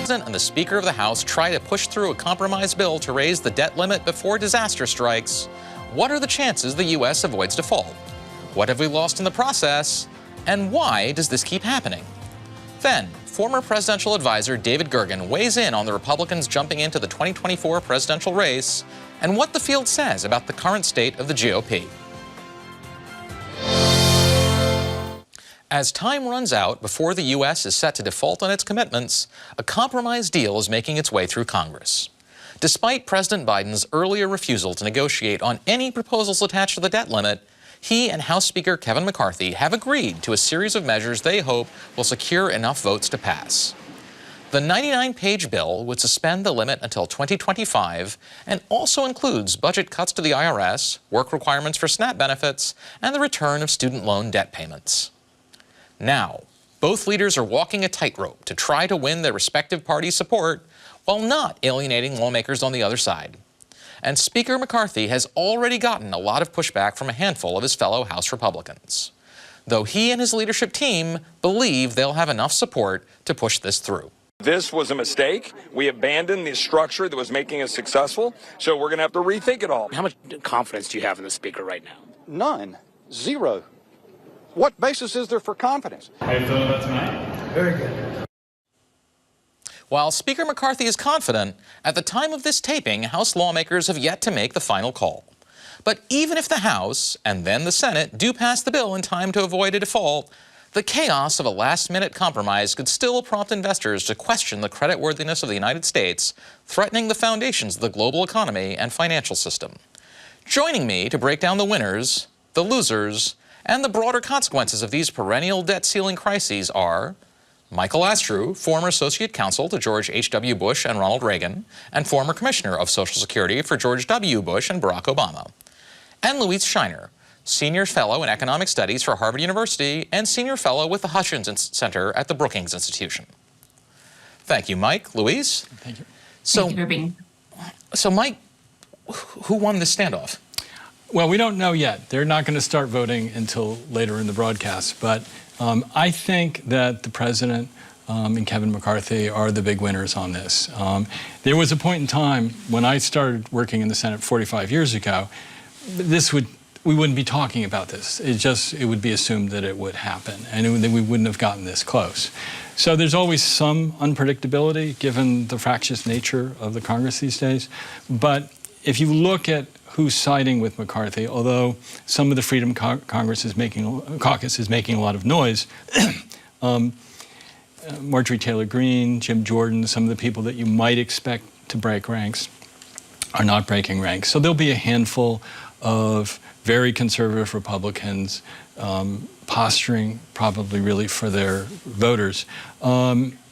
President and the Speaker of the House try to push through a compromise bill to raise the debt limit before disaster strikes, what are the chances the U.S. avoids default? What have we lost in the process? And why does this keep happening? Then, former presidential advisor David Gergen weighs in on the Republicans jumping into the 2024 presidential race and what the field says about the current state of the GOP. As time runs out before the U.S. is set to default on its commitments, a compromise deal is making its way through Congress. Despite President Biden's earlier refusal to negotiate on any proposals attached to the debt limit, he and House Speaker Kevin McCarthy have agreed to a series of measures they hope will secure enough votes to pass. The 99-page bill would suspend the limit until 2025 and also includes budget cuts to the IRS, work requirements for SNAP benefits, and the return of student loan debt payments. Now, both leaders are walking a tightrope to try to win their respective parties' support while not alienating lawmakers on the other side. And Speaker McCarthy has already gotten a lot of pushback from a handful of his fellow House Republicans, though he and his leadership team believe they'll have enough support to push this through. This was a mistake. We abandoned the structure that was making us successful, so we're going to have to rethink it all. How much confidence do you have in the Speaker right now? None. Zero. What basis is there for confidence? How are you feeling about tonight? Very good. While Speaker McCarthy is confident, at the time of this taping, House lawmakers have yet to make the final call. But even if the House and then the Senate do pass the bill in time to avoid a default, the chaos of a last-minute compromise could still prompt investors to question the creditworthiness of the United States, threatening the foundations of the global economy and financial system. Joining me to break down the winners, the losers, and the broader consequences of these perennial debt ceiling crises are Michael Astrue, former Associate Counsel to George H.W. Bush and Ronald Reagan, and former Commissioner of Social Security for George W. Bush and Barack Obama, and Louise Sheiner, Senior Fellow in Economic Studies for Harvard University and Senior Fellow with the Hutchins Center at the Brookings Institution. Thank you, Mike. Louise? Thank you. Thank you. So, Mike, who won this standoff? Well, we don't know yet. They're not going to start voting until later in the broadcast. But I think that the president and Kevin McCarthy are the big winners on this. There was a point in time when I started working in the Senate 45 years ago, we wouldn't be talking about this. It would be assumed that it would happen, and we wouldn't have gotten this close. So there's always some unpredictability given the fractious nature of the Congress these days. But if you look at who's siding with McCarthy, although some of the Freedom Caucus is making a lot of noise, Marjorie Taylor Greene, Jim Jordan, some of the people that you might expect to break ranks are not breaking ranks. So there'll be a handful of very conservative Republicans posturing probably really for their voters.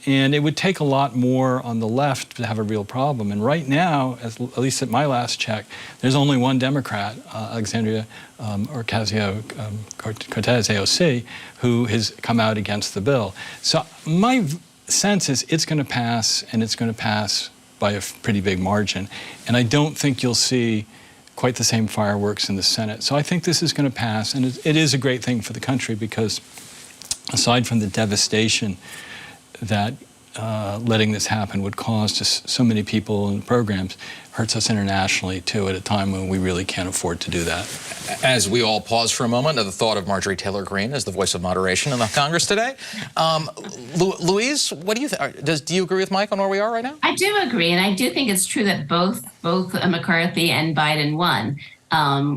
And it would take a lot more on the left to have a real problem. And right now, at least at my last check, there's only one Democrat, Alexandria Ocasio-Cortez, AOC, who has come out against the bill. So my sense is it's going to pass, and it's going to pass by a pretty big margin. And I don't think you'll see quite the same fireworks in the Senate. So I think this is going to pass, and it is a great thing for the country because aside from the devastation that letting this happen would cause to so many people and programs, hurts us internationally too at a time when we really can't afford to do that. As we all pause for a moment at the thought of Marjorie Taylor Greene as the voice of moderation in the Congress today, Louise, what do you think? Do you agree with Mike on where we are right now? I do agree, and I do think it's true that both McCarthy and Biden won,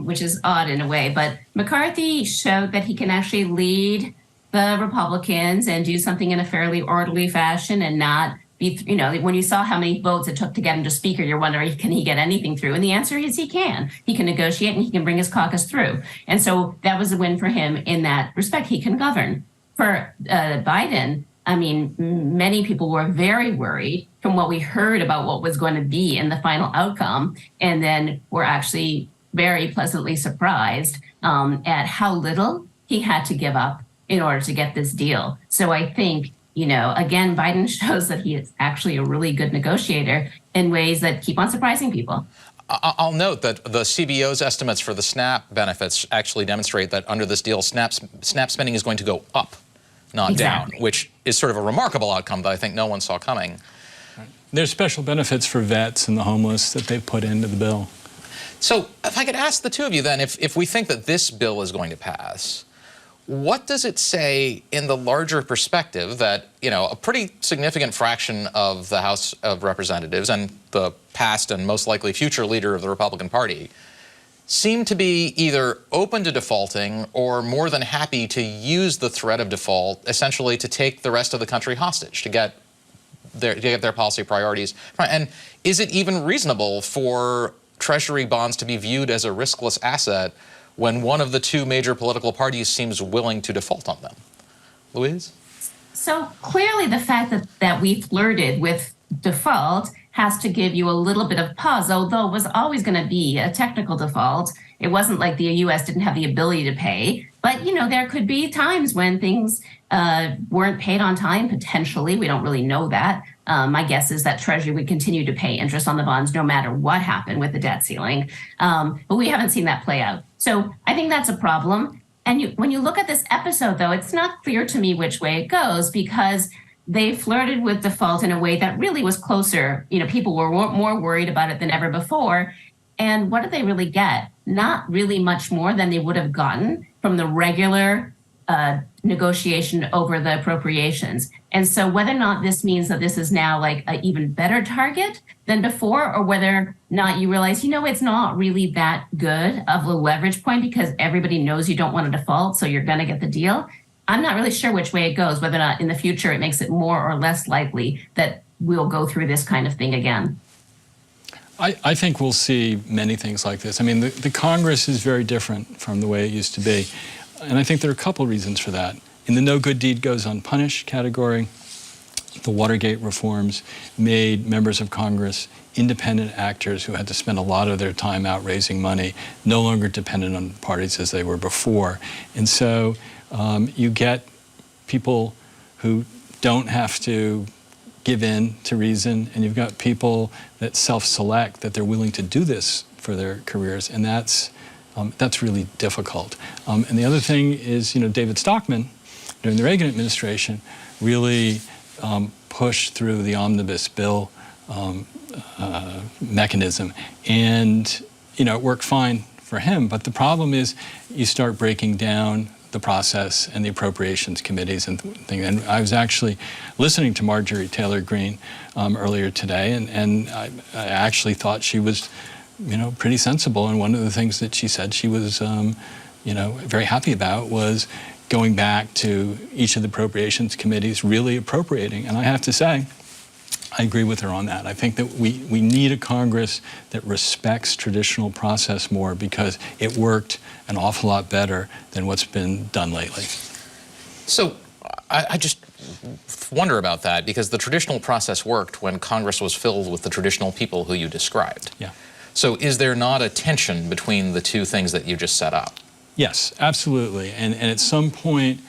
which is odd in a way. But McCarthy showed that he can actually lead the Republicans and do something in a fairly orderly fashion and not be, when you saw how many votes it took to get him to Speaker, you're wondering, can he get anything through? And the answer is he can. He can negotiate and he can bring his caucus through. And so that was a win for him in that respect. He can govern. For Biden, I mean, many people were very worried from what we heard about what was going to be in the final outcome, and then were actually very pleasantly surprised at how little he had to give up in order to get this deal. So I think, again, Biden shows that he is actually a really good negotiator in ways that keep on surprising people. I'll note that the CBO's estimates for the SNAP benefits actually demonstrate that under this deal, SNAP spending is going to go up, not down, which is sort of a remarkable outcome that I think no one saw coming. There's special benefits for vets and the homeless that they put into the bill. So if I could ask the two of you then, if we think that this bill is going to pass, what does it say in the larger perspective that, you know, a pretty significant fraction of the House of Representatives and the past and most likely future leader of the Republican Party seem to be either open to defaulting or more than happy to use the threat of default essentially to take the rest of the country hostage, to get their policy priorities. And is it even reasonable for Treasury bonds to be viewed as a riskless asset when one of the two major political parties seems willing to default on them? Louise? So clearly the fact that we flirted with default has to give you a little bit of pause, although it was always going to be a technical default. It wasn't like the U.S. didn't have the ability to pay. But, you know, there could be times when things weren't paid on time, potentially. We don't really know that. My guess is that Treasury would continue to pay interest on the bonds no matter what happened with the debt ceiling. But we haven't seen that play out. So I think that's a problem. And when you look at this episode, though, it's not clear to me which way it goes, because they flirted with default in a way that really was closer. You know, people were more worried about it than ever before. And what did they really get? Not really much more than they would have gotten from the regular negotiation over the appropriations. And so whether or not this means that this is now like an even better target than before, or whether or not you realize, you know, it's not really that good of a leverage point because everybody knows you don't want to default, so you're going to get the deal. I'm not really sure which way it goes, whether or not in the future it makes it more or less likely that we'll go through this kind of thing again. I think we'll see many things like this. I mean, the Congress is very different from the way it used to be. And I think there are a couple reasons for that. In the no good deed goes unpunished category, the Watergate reforms made members of Congress independent actors who had to spend a lot of their time out raising money, no longer dependent on parties as they were before. And so you get people who don't have to give in to reason, and you've got people that self-select that they're willing to do this for their careers, and that's really difficult. And the other thing is, you know, David Stockman, during the Reagan administration, really pushed through the omnibus bill mechanism, and you know, it worked fine for him. But the problem is, you start breaking down the process and the appropriations committees and things. And I was actually listening to Marjorie Taylor Greene earlier today, and I actually thought she was, you know, pretty sensible. And one of the things that she said she was, you know, very happy about was going back to each of the appropriations committees really appropriating. And I have to say, I agree with her on that. I think that we need a Congress that respects traditional process more, because it worked an awful lot better than what's been done lately. So I just wonder about that, because the traditional process worked when Congress was filled with the traditional people who you described. Yeah. So is there not a tension between the two things that you just set up? Yes, absolutely. And at some point,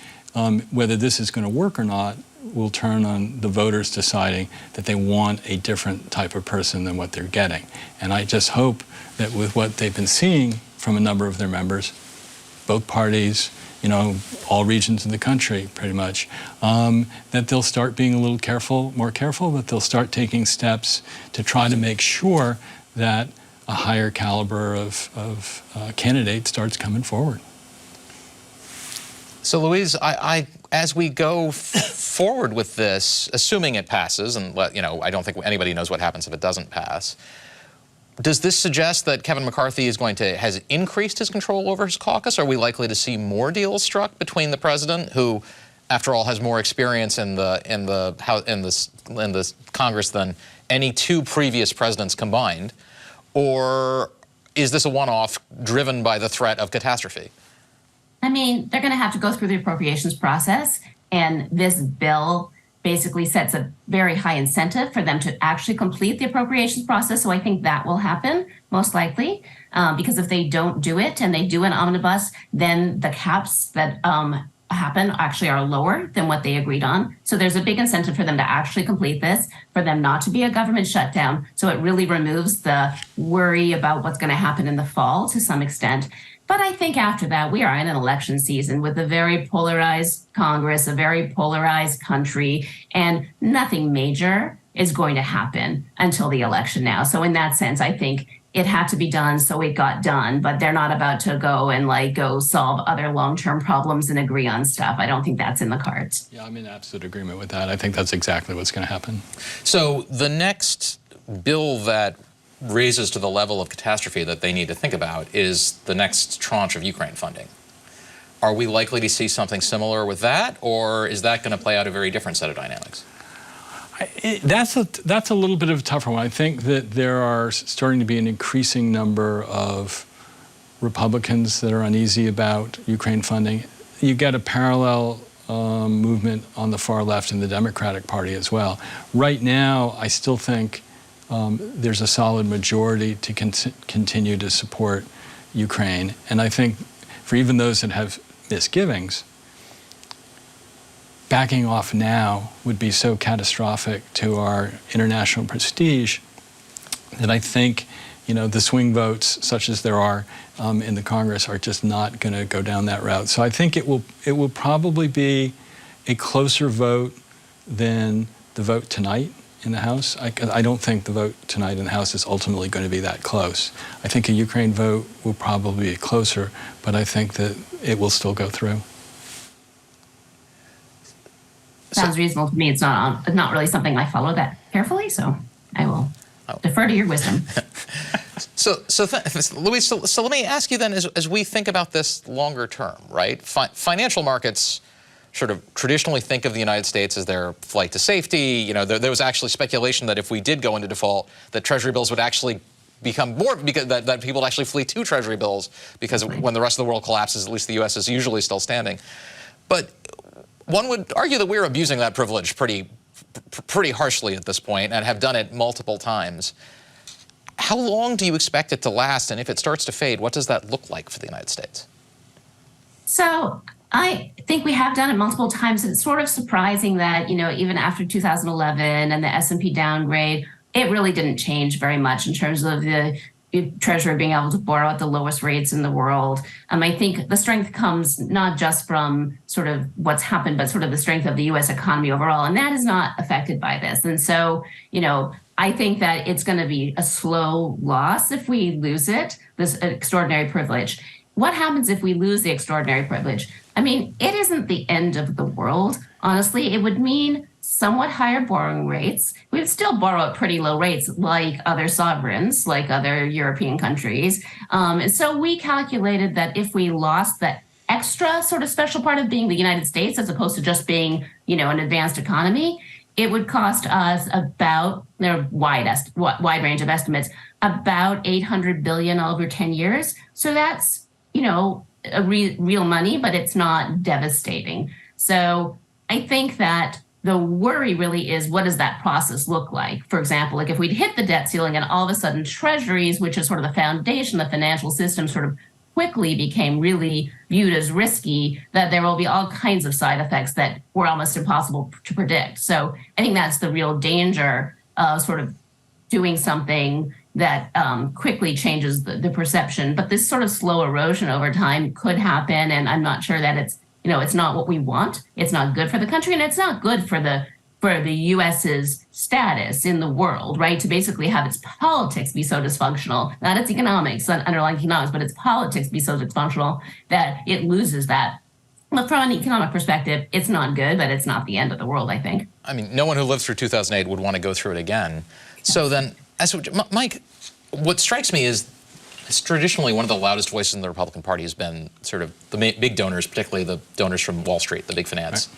whether this is going to work or not will turn on the voters deciding that they want a different type of person than what they're getting. And I just hope that with what they've been seeing from a number of their members, both parties, you know, all regions of the country pretty much, that they'll start being a little more careful, that they'll start taking steps to try to make sure that a higher caliber of candidate starts coming forward. So Louise, as we go forward with this, assuming it passes, and you know, I don't think anybody knows what happens if it doesn't pass, does this suggest that Kevin McCarthy has increased his control over his caucus? Are we likely to see more deals struck between the president, who, after all, has more experience in the Congress than any two previous presidents combined, or is this a one-off driven by the threat of catastrophe? I mean, they're going to have to go through the appropriations process, and this bill basically sets a very high incentive for them to actually complete the appropriations process. So I think that will happen, most likely, because if they don't do it and they do an omnibus, then the caps that happen actually are lower than what they agreed on. So there's a big incentive for them to actually complete this, for them not to be a government shutdown. So it really removes the worry about what's going to happen in the fall to some extent. But I think after that, we are in an election season with a very polarized Congress, a very polarized country, and nothing major is going to happen until the election now. So in that sense, I think it had to be done, so it got done, but they're not about to go and go solve other long-term problems and agree on stuff. I don't think that's in the cards. Yeah, I'm in absolute agreement with that. I think that's exactly what's going to happen. So the next bill that raises to the level of catastrophe that they need to think about is the next tranche of Ukraine funding. Are we likely to see something similar with that, or is that going to play out a very different set of dynamics? That's a little bit of a tougher one. I think that there are starting to be an increasing number of Republicans that are uneasy about Ukraine funding. You get a parallel movement on the far left in the Democratic Party as well. Right now, I still think there's a solid majority to continue to support Ukraine. And I think for even those that have misgivings, backing off now would be so catastrophic to our international prestige that I think, the swing votes, such as there are in the Congress, are just not going to go down that route. So I think it will probably be a closer vote than the vote tonight in the House. I don't think the vote tonight in the House is ultimately going to be that close. I think a Ukraine vote will probably be closer, but I think that it will still go through. Sounds reasonable to me. It's not really something I follow that carefully, so I will defer to your wisdom. Louise, so let me ask you then, as we think about this longer term, right? Financial markets sort of traditionally think of the United States as their flight to safety. There was actually speculation that if we did go into default, that Treasury bills would actually become more, because that people would actually flee to Treasury bills, because when the rest of the world collapses, at least the U.S. is usually still standing. But one would argue that we're abusing that privilege pretty harshly at this point, and have done it multiple times. How long do you expect it to last? And if it starts to fade, what does that look like for the United States? So I think we have done it multiple times. It's sort of surprising that, even after 2011 and the S&P downgrade, it really didn't change very much in terms of the Treasury being able to borrow at the lowest rates in the world. I think the strength comes not just from sort of what's happened, but sort of the strength of the U.S. economy overall, and that is not affected by this. And so, I think that it's going to be a slow loss if we lose it, this extraordinary privilege. What happens if we lose the extraordinary privilege? It isn't the end of the world. Honestly, it would mean somewhat higher borrowing rates. We would still borrow at pretty low rates like other sovereigns, like other European countries. And so we calculated that if we lost that extra sort of special part of being the United States, as opposed to just being, an advanced economy, it would cost us about, there are wide range of estimates, about $800 billion over 10 years. So that's, real money, but it's not devastating. So I think that the worry really is, what does that process look like? For example, if we'd hit the debt ceiling and all of a sudden treasuries, which is sort of the foundation of the financial system, sort of quickly became really viewed as risky, that there will be all kinds of side effects that were almost impossible to predict. So I think that's the real danger of sort of doing something that quickly changes the perception. But this sort of slow erosion over time could happen, and I'm not sure that it's not what we want. It's not good for the country, and it's not good for the U.S.'s status in the world, right? To basically have its politics be so dysfunctional, not its economics, underlying economics, but its politics be so dysfunctional that it loses that. But from an economic perspective, it's not good, but it's not the end of the world, I think. No one who lived through 2008 would want to go through it again. So then, Mike, what strikes me is traditionally one of the loudest voices in the Republican Party has been sort of the big donors, particularly the donors from Wall Street, the big finance.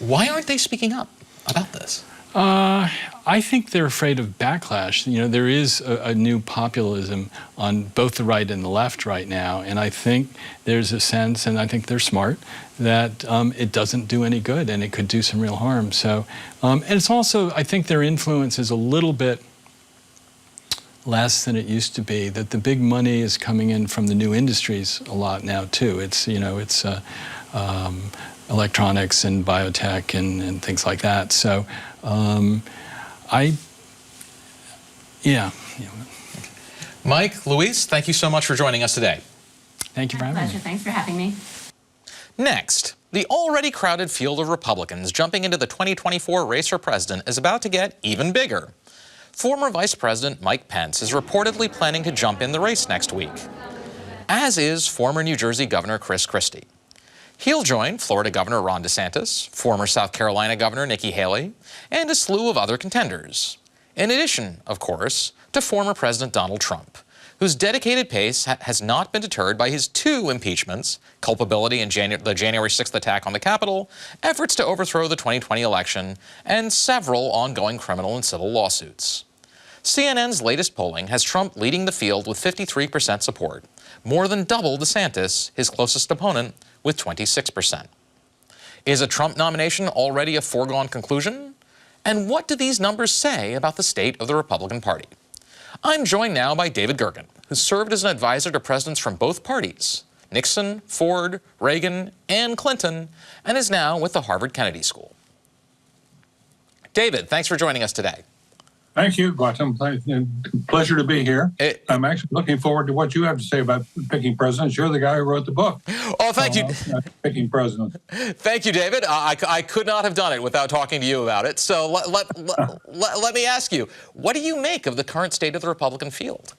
Right. Why aren't they speaking up about this? I think they're afraid of backlash. There is a new populism on both the right and the left right now, and I think there's a sense, and I think they're smart, that it doesn't do any good and it could do some real harm. So, and it's also, I think their influence is a little bit less than it used to be, that the big money is coming in from the new industries a lot now too. It's, electronics and biotech and things like that. So yeah. Mike, Louise, thank you so much for joining us today. Thank you for having me. Thanks for having me. Next, The already crowded field of Republicans jumping into the 2024 race for president is about to get even bigger. Former Vice President Mike Pence is reportedly planning to jump in the race next week, as is former New Jersey Governor Chris Christie. He'll join Florida Governor Ron DeSantis, former South Carolina Governor Nikki Haley, and a slew of other contenders. In addition, of course, to former President Donald Trump, whose dedicated pace has not been deterred by his 2 impeachments, culpability in the January 6th attack on the Capitol, efforts to overthrow the 2020 election, and several ongoing criminal and civil lawsuits. CNN's latest polling has Trump leading the field with 53% support, more than double DeSantis, his closest opponent, with 26%. Is a Trump nomination already a foregone conclusion? And what do these numbers say about the state of the Republican Party? I'm joined now by David Gergen, who served as an advisor to presidents from both parties, Nixon, Ford, Reagan, and Clinton, and is now with the Harvard Kennedy School. David, thanks for joining us today. Thank you, Gautam. Pleasure to be here. I'm actually looking forward to what you have to say about picking presidents. You're the guy who wrote the book. Oh, thank you. Picking presidents. Thank you, David. I could not have done it without talking to you about it. So let me ask you, what do you make of the current state of the Republican field?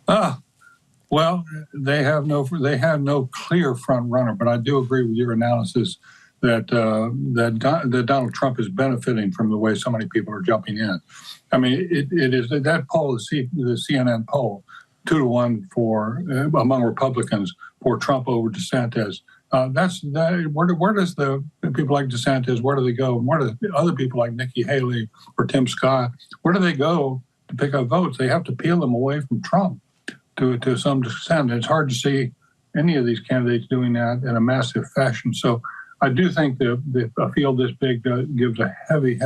Well, they have no clear front runner, but I do agree with your analysis that Donald Trump is benefiting from the way so many people are jumping in. I mean, it is that poll, the CNN poll, 2-1 for among Republicans for Trump over DeSantis. Where does the people like DeSantis, where do they go? And where do other people like Nikki Haley or Tim Scott, where do they go to pick up votes? They have to peel them away from Trump to some extent. It's hard to see any of these candidates doing that in a massive fashion. So I do think that a field this big gives a heavy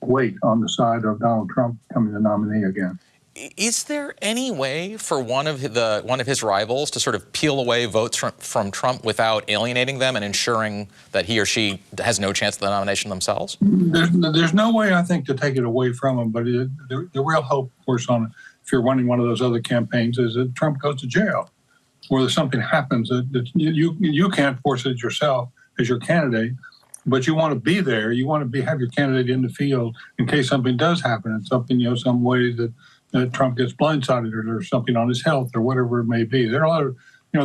weight on the side of Donald Trump becoming the nominee again. Is there any way for one of his rivals to sort of peel away votes from Trump without alienating them and ensuring that he or she has no chance of the nomination themselves? There's no way, I think, to take it away from him. But the real hope, of course, if you're running one of those other campaigns, is that Trump goes to jail, or that something happens that you can't force it yourself as your candidate, but you want to be there. You want to have your candidate in the field in case something does happen, and something, some way that Trump gets blindsided or something on his health or whatever it may be. There are a lot of,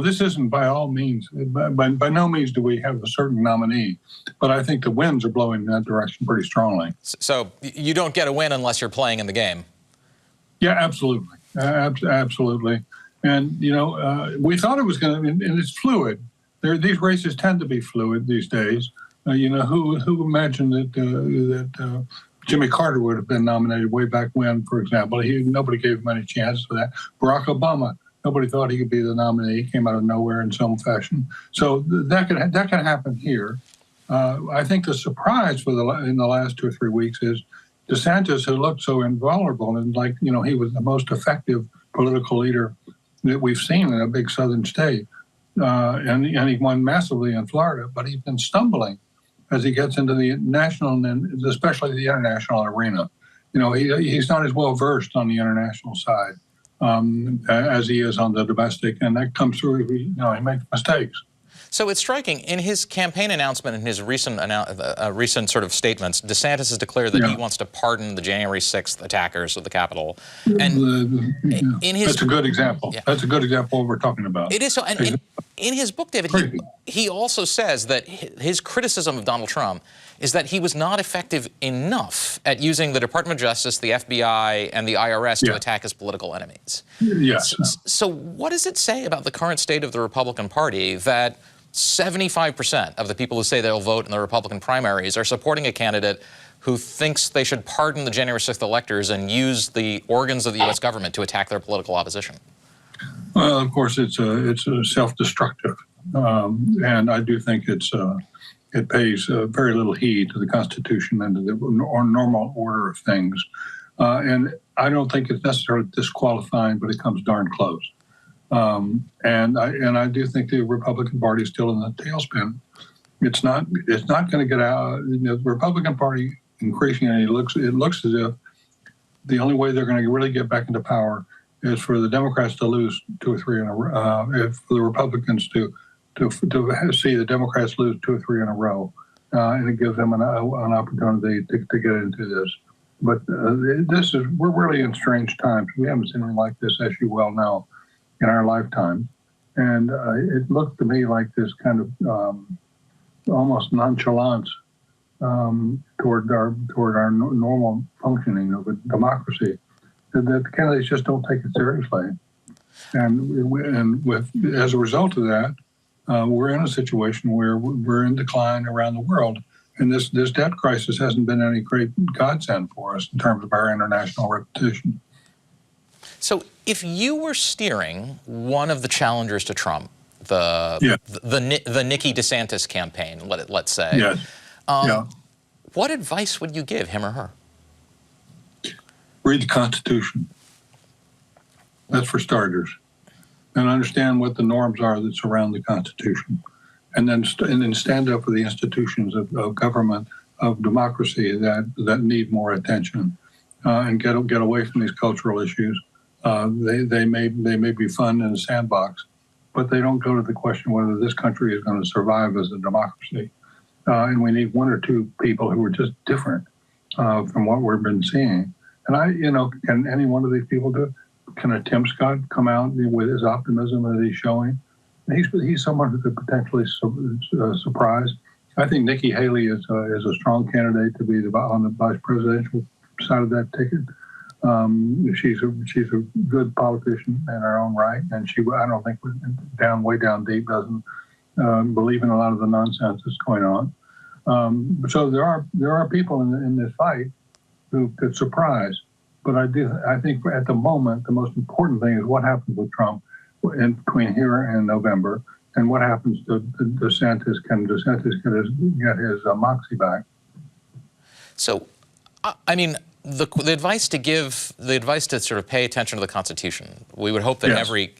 this isn't by all means, by no means do we have a certain nominee, but I think the winds are blowing in that direction pretty strongly. So you don't get a win unless you're playing in the game. Yeah, absolutely. Absolutely. And, we thought it was going to, and it's fluid. These races tend to be fluid these days. Who imagined that Jimmy Carter would have been nominated way back when, for example? Nobody gave him any chance for that. Barack Obama, nobody thought he could be the nominee. He came out of nowhere in some fashion. So that can happen here. I think the surprise in the last 2 or 3 weeks is DeSantis, who looked so invulnerable and he was the most effective political leader that we've seen in a big southern state. And he won massively in Florida, but he's been stumbling as he gets into the national and especially the international arena. He's not as well versed on the international side as he is on the domestic, and that comes through. He makes mistakes. So it's striking. In his campaign announcement, in his recent sort of statements, DeSantis has declared that he wants to pardon the January 6th attackers of the Capitol. And that's a good example. Yeah. That's a good example of what we're talking about. It is so. And in his book, David, he also says that his criticism of Donald Trump is that he was not effective enough at using the Department of Justice, the FBI, and the IRS to attack his political enemies. Yes. So what does it say about the current state of the Republican Party that 75% of the people who say they'll vote in the Republican primaries are supporting a candidate who thinks they should pardon the January 6th electors and use the organs of the U.S. government to attack their political opposition? Well, of course, it's self-destructive, and I do think it pays very little heed to the Constitution and to the normal order of things, and I don't think it's necessarily disqualifying, but it comes darn close. And I do think the Republican Party is still in the tailspin. It's not going to get out. The Republican Party increasingly it looks as if the only way they're going to really get back into power is for the Democrats to lose 2 or 3 in a row, for the Republicans to to see the Democrats lose 2 or 3 in a row, and it gives them an opportunity to get into this. But we're really in strange times. We haven't seen anything like this, as you well know, in our lifetime. And it looked to me like this kind of almost nonchalance toward our normal functioning of a democracy, that the candidates just don't take it seriously. And as a result of that, we're in a situation where we're in decline around the world. And this debt crisis hasn't been any great godsend for us in terms of our international reputation. So if you were steering one of the challengers to Trump, the Nikki DeSantis campaign, let's say, yes. What advice would you give him or her? Read the Constitution. That's for starters. And understand what the norms are that surround the Constitution. And then stand up for the institutions of government, of democracy that need more attention, and get away from these cultural issues. They may be fun in a sandbox, but they don't go to the question whether this country is going to survive as a democracy. And we need 1 or 2 people who are just different from what we've been seeing. And can any one of these people do it? Can Tim Scott come out with his optimism that he's showing? He's someone who could potentially surprise. I think Nikki Haley is a strong candidate to be on the vice presidential side of that ticket. She's a good politician in her own right, and I don't think way down deep doesn't believe in a lot of the nonsense that's going on. So there are people in this fight who could surprise. But I think at the moment the most important thing is what happens with Trump in between here and November, and what happens to DeSantis. Can DeSantis get his moxie back? So, I mean, the advice to sort of pay attention to the Constitution. We would hope that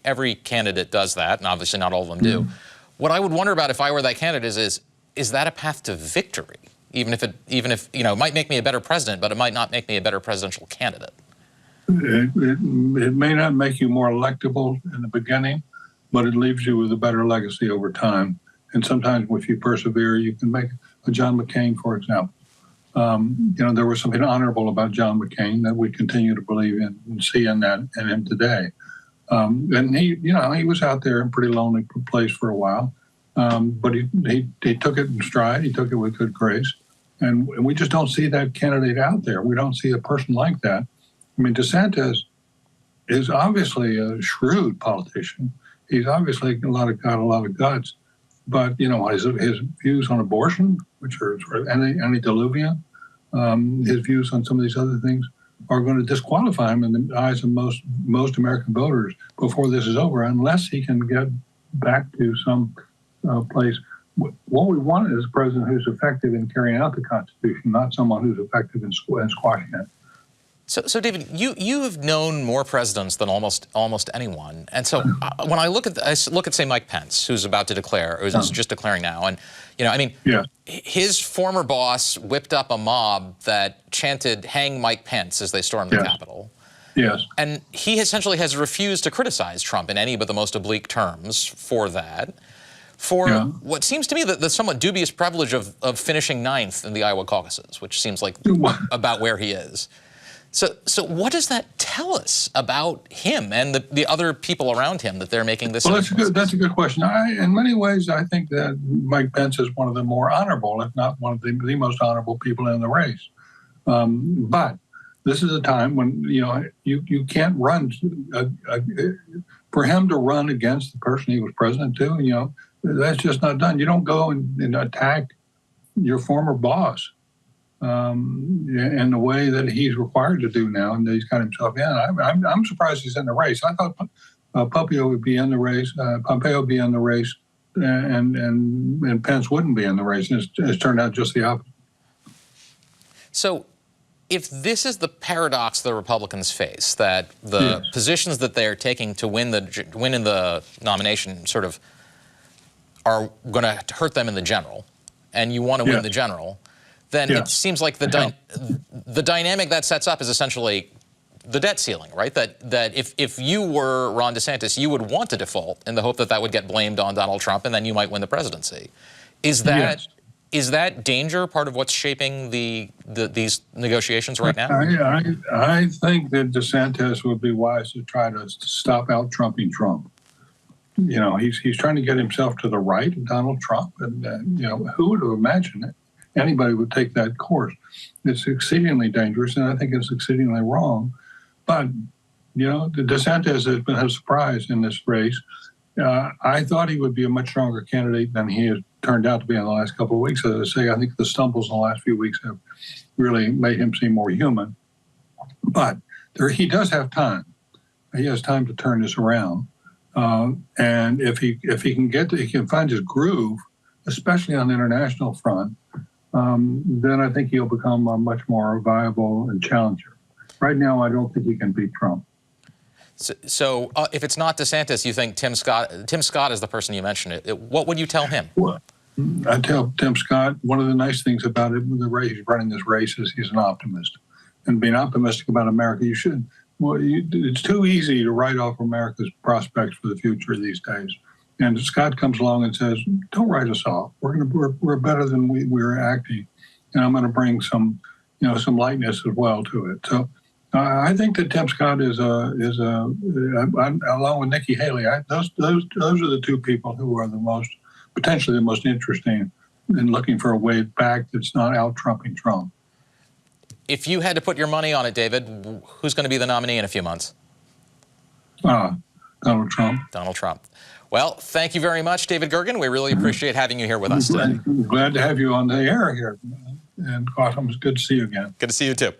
every candidate does that, and obviously not all of them do. Mm-hmm. What I would wonder about if I were that candidate is that a path to victory? Even if it might make me a better president, but it might not make me a better presidential candidate. It may not make you more electable in the beginning, but it leaves you with a better legacy over time. And sometimes if you persevere, you can make a John McCain, for example. There was something honorable about John McCain that we continue to believe in and see in him today. And he was out there in a pretty lonely place for a while, but he took it in stride. He took it with good grace. And we just don't see that candidate out there. We don't see a person like that. I mean, DeSantis is obviously a shrewd politician. He's obviously got a lot of guts. But, his views on abortion, which are sort of antediluvian, his views on some of these other things are going to disqualify him in the eyes of most American voters before this is over, unless he can get back to some place. What we want is a president who's effective in carrying out the Constitution, not someone who's effective in squashing it. So David, you have known more presidents than almost anyone, and so when I look at say Mike Pence, who's about to declare, or who's just declaring now, and his former boss whipped up a mob that chanted "Hang Mike Pence" as they stormed the Capitol. Yes. And he essentially has refused to criticize Trump in any but the most oblique terms for that. For what seems to me the somewhat dubious privilege of finishing 9th in the Iowa caucuses, which seems like about where he is. So what does that tell us about him and the other people around him that they're making this? Well, that's a good question. In many ways, I think that Mike Pence is one of the more honorable, if not one of the most honorable people in the race. But this is a time when you can't run for him to run against the person he was president to. That's just not done. You don't go and attack your former boss in the way that he's required to do now, and that he's got himself in. I'm surprised he's in the race. I thought Pompeo would be in the race, and Pence wouldn't be in the race. And it's turned out just the opposite. So, if this is the paradox the Republicans face, that the positions that they are taking to win in the nomination sort of are going to hurt them in the general, and you want to win the general, then it seems like the dynamic that sets up is essentially the debt ceiling, right? That if you were Ron DeSantis, you would want to default in the hope that that would get blamed on Donald Trump and then you might win the presidency. Is that is that danger part of what's shaping these negotiations right now? I think that DeSantis would be wise to try to stop out-Trumping Trump. You know, he's trying to get himself to the right of Donald Trump, and you know, who would have imagined it? Anybody would take that course. It's exceedingly dangerous, and I think it's exceedingly wrong. But you know, DeSantis has been a surprise in this race. I thought he would be a much stronger candidate than he has turned out to be in the last couple of weeks. As I say, I think the stumbles in the last few weeks have really made him seem more human. But he does have time. He has time to turn this around. And if he can find his groove, especially on the international front, then I think he'll become a much more viable and challenger. Right now, I don't think he can beat Trump. So if it's not DeSantis, you think Tim Scott is the person you mentioned. What would you tell him? Well, I tell Tim Scott, one of the nice things about him, the race, he's running this race, is he's an optimist. And being optimistic about America, you should. Well, it's too easy to write off America's prospects for the future these days. And Scott comes along and says, "Don't write us off. We're better than we're acting, and I'm going to bring some lightness as well to it." So I think that Tim Scott is along with Nikki Haley. Those are the two people who are potentially the most interesting in looking for a way back that's not out-Trumping Trump. If you had to put your money on it, David, who's going to be the nominee in a few months? Donald Trump. Donald Trump. Well, thank you very much, David Gergen. We really appreciate having you here with us today. Glad to have you on the air here. And Gautam, it's good to see you again. Good to see you, too.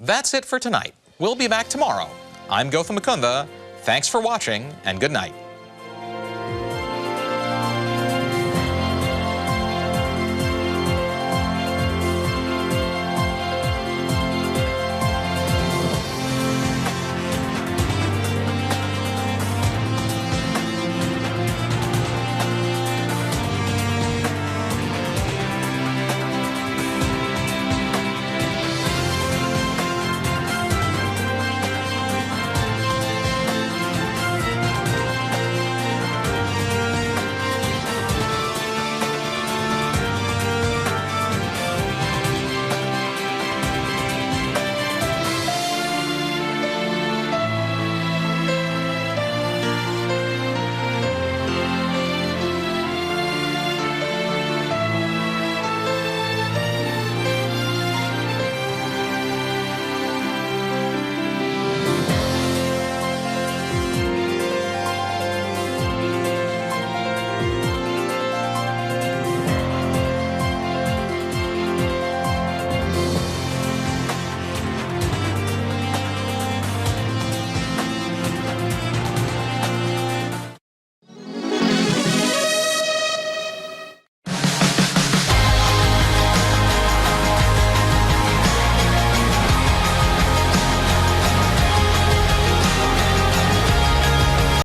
That's it for tonight. We'll be back tomorrow. I'm Gautam Mukunda. Thanks for watching, and good night.